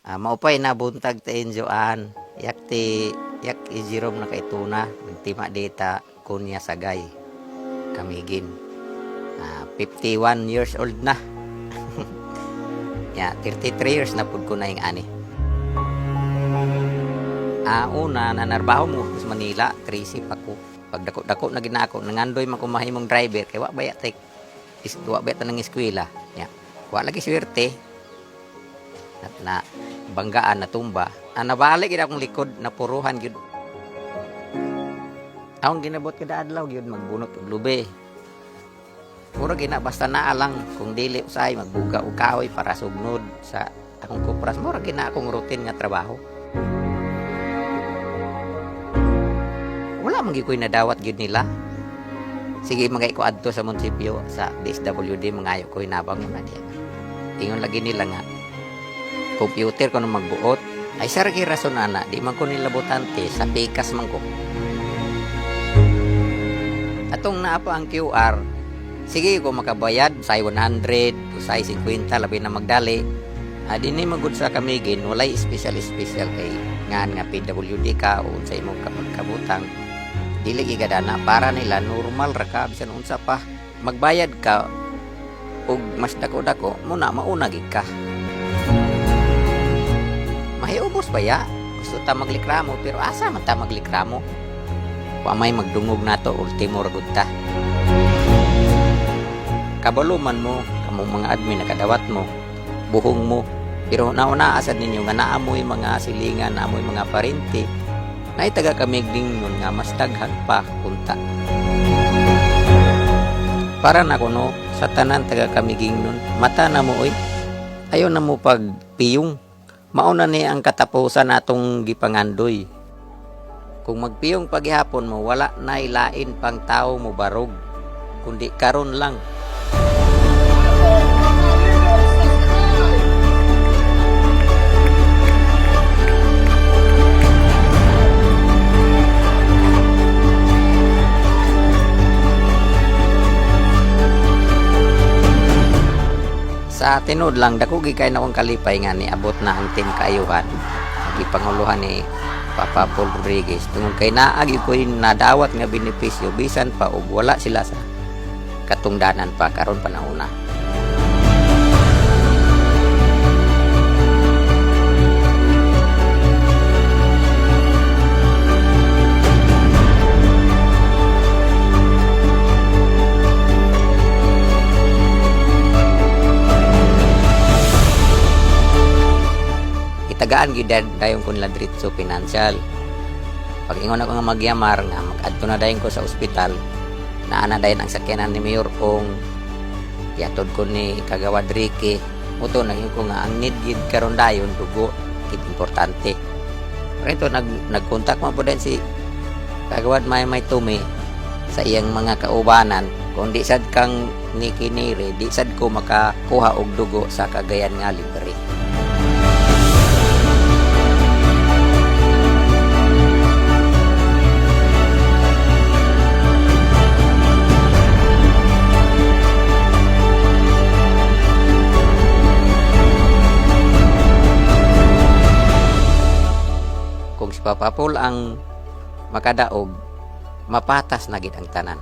Maupay na buntag ta injoan. Yak ijirom na kay tuna. Nagtima data kunya sagay. Kamigin. 51 years old na. Ya, 33 years na pud ko na yung ani. Una, nanarbaho mo sa Manila, 3 ako. Pag dako-dako na ginako, nangandoy man ko mahimong driver, kaya wa baya tek. Wa baya tanang eskwela. Ya. Wa lagi swerte. Na banggaan na tumba. Nabalik gid akong likod na puruhan gyud. Aon ginabot kada adlaw gyud magbunot og lube. Puro gina basta naa lang kung dili usay magbuga og kahoy para sugnod sa akong kupras. Mura gina akong routine nga trabaho. Wala man gyud koy nadawat gyud nila. Sige magay ko adto sa munisipyo sa DSWD mangayo koy nabang na diya. Ingon lagi nila nga computer ko nung magbuot ay sargi rason ana di man ko nila botante sa pikas man ko. Atong naa pa ang QR. Sige ko makabayad say 100 o say 50 labi na magdali. Dinhi magud sa kamigin walay special kay ngan nga PWD ka o sa imong kabutang. Dili gigadana para nila normal ra ka bisan unsa pa magbayad ka og mas dako-dako muna mauna gid ka. Mahiubos ba ya? Gusto ta maglikramo pero asa man ta maglikramo? Pamay magdungog nato ultimo ra gud ta. Kabaluman mo, kamong mga admin nakadawat mo, buhong mo. Pero nauna asad ninyo nga naamoy mga silingan, naamoy mga parente. Na itaga kami dingon nga mas daghan pa punta. Para na kuno sa tanan taga kami gingnon, mata na mo oy. Ayo na mo pagpiyong. Mauna ni ang katapusan natong gipangandoy. Kung magpiyong paghihapon mo, wala na ilain pang tao mo barog. Kundi karon lang. Sa tinod lang dako gikay na akong kalipay nga ni abot na ang team kaayuhan gipanguluhan ni Papa Paul Rodriguez tungod kay naagi ko nadawat nga benepisyo bisan pa og wala sila sa katungdanan pa karon panahona. Tagaan gid dayon kun ladritso financial. Pag ingon ako nga magyamar nga mag-adto na dayon ko sa ospital, naa na dayon ang sakyanan ni Mayor Ong. Yatod ko ni Kagawad Ricky. Muto naging ko nga ang need gid karon dayon dugo gid importante. Rito nagkontak mo po din si Kagawad May Tumi sa iyang mga kaubanan kung di sad kang ni kinire, di sad ko makakuha og dugo sa Cagayan nga libre. Kung si Papa Paul ang makadaog, mapatas na gid ang tanan.